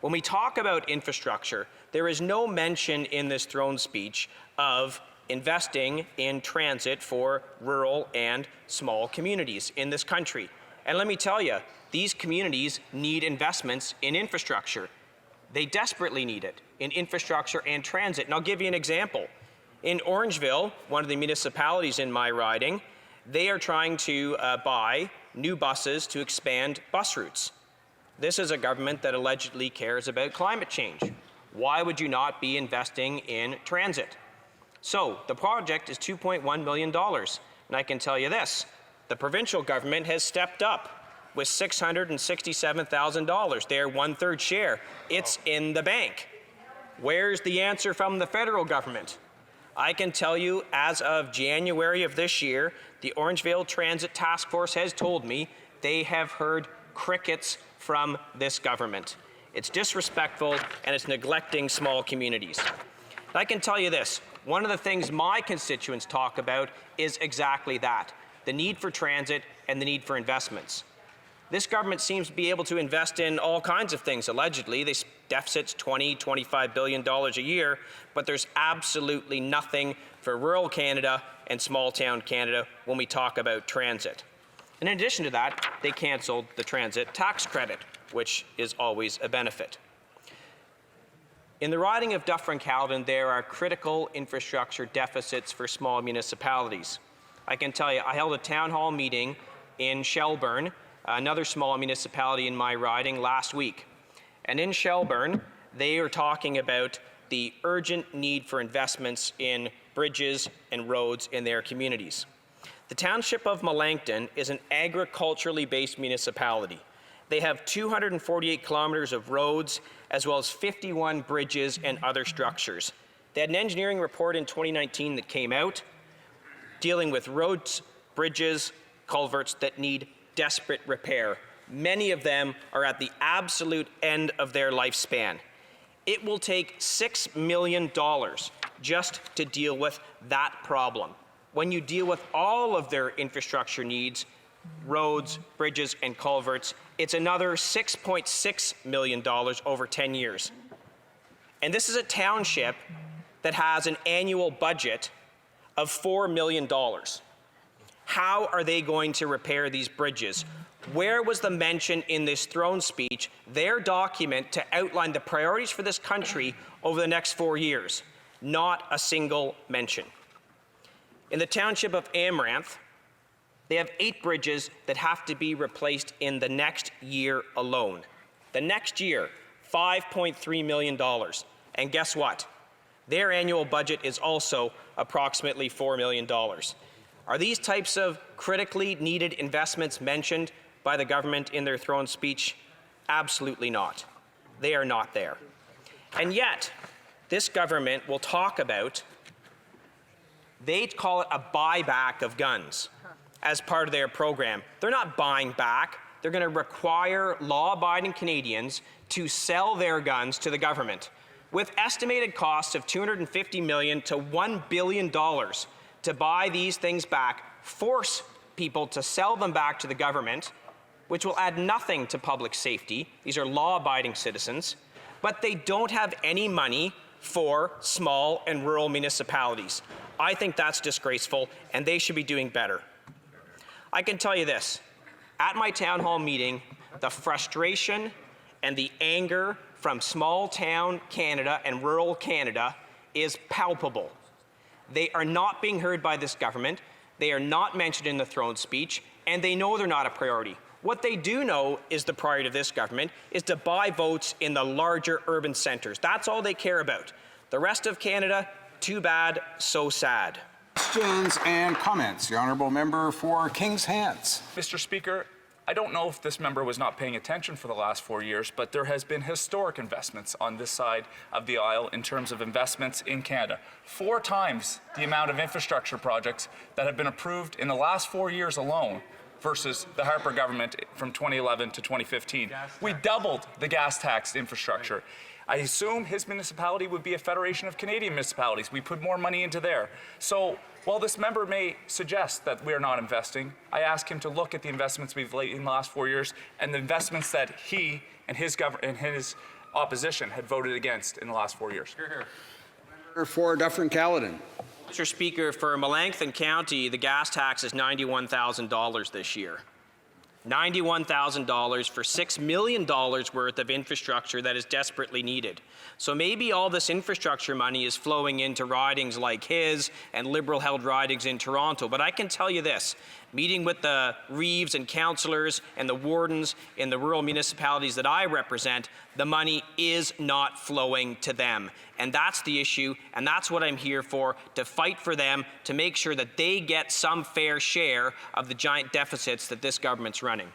When we talk about infrastructure, there is no mention in this throne speech of investing in transit for rural and small communities in this country. And let me tell you, these communities need investments in infrastructure. They desperately need it in infrastructure and transit. And I'll give you an example. In Orangeville, one of the municipalities in my riding, they are trying to buy new buses to expand bus routes. This is a government that allegedly cares about climate change. Why would you not be investing in transit? So the project is $2.1 million. And I can tell you this, the provincial government has stepped up with $667,000, their 1/3 share. It's in the bank. Where's the answer from the federal government? I can tell you, as of January of this year, the Orangeville Transit Task Force has told me they have heard crickets from this government. It's disrespectful and it's neglecting small communities. I can tell you this, one of the things my constituents talk about is exactly that, the need for transit and the need for investments. This government seems to be able to invest in all kinds of things, allegedly. They deficits $25 billion a year, but there's absolutely nothing for rural Canada and small town Canada when we talk about transit. And in addition to that, they cancelled the transit tax credit, which is always a benefit. In the riding of Dufferin-Caledon, there are critical infrastructure deficits for small municipalities. I can tell you, I held a town hall meeting in Shelburne, another small municipality in my riding, last week. And in Shelburne, they are talking about the urgent need for investments in bridges and roads in their communities. The township of Melancton is an agriculturally based municipality. They have 248 kilometers of roads, as well as 51 bridges and other structures. They had an engineering report in 2019 that came out dealing with roads, bridges, culverts that need desperate repair. Many of them are at the absolute end of their lifespan. It will take $6 million just to deal with that problem. When you deal with all of their infrastructure needs, roads, bridges, and culverts, it's another $6.6 million over 10 years. And this is a township that has an annual budget of $4 million. How are they going to repair these bridges? Where was the mention in this throne speech, their document to outline the priorities for this country over the next 4 years? Not a single mention. In the township of Amaranth, they have 8 bridges that have to be replaced in the next year alone. The next year, $5.3 million. And guess what? Their annual budget is also approximately $4 million. Are these types of critically needed investments mentioned by the government in their throne speech? Absolutely not. They are not there. And yet, this government will talk about, they call it a buyback of guns as part of their program. They're not buying back. They're going to require law-abiding Canadians to sell their guns to the government with estimated costs of $250 million to $1 billion to buy these things back, force people to sell them back to the government, which will add nothing to public safety. These are law-abiding citizens, but they don't have any money for small and rural municipalities. I think that's disgraceful, and they should be doing better. I can tell you this, at my town hall meeting, the frustration and the anger from small town Canada and rural Canada is palpable. They are not being heard by this government, they are not mentioned in the throne speech, and they know they're not a priority. What they do know is the priority of this government is to buy votes in the larger urban centres. That's all they care about. The rest of Canada, too bad, so sad. Questions and comments. The honourable member for Kings Hants. Mr. Speaker, I don't know if this member was not paying attention for the last 4 years, but there has been historic investments on this side of the aisle in terms of investments in Canada. 4 times the amount of infrastructure projects that have been approved in the last 4 years alone versus the Harper government from 2011 to 2015. We doubled the gas tax infrastructure. I assume his municipality would be a federation of Canadian municipalities. We put more money into there. So while this member may suggest that we're not investing, I ask him to look at the investments we've made in the last 4 years and the investments that he and his opposition had voted against in the last 4 years. For Dufferin-Caledon. Mr. Speaker, for Melanchthon County, the gas tax is $91,000 this year. $91,000 for $6 million worth of infrastructure that is desperately needed. So maybe all this infrastructure money is flowing into ridings like his and Liberal-held ridings in Toronto. But I can tell you this, meeting with the Reeves and councillors and the wardens in the rural municipalities that I represent, the money is not flowing to them. And that's the issue, and that's what I'm here for, to fight for them, to make sure that they get some fair share of the giant deficits that this government's running.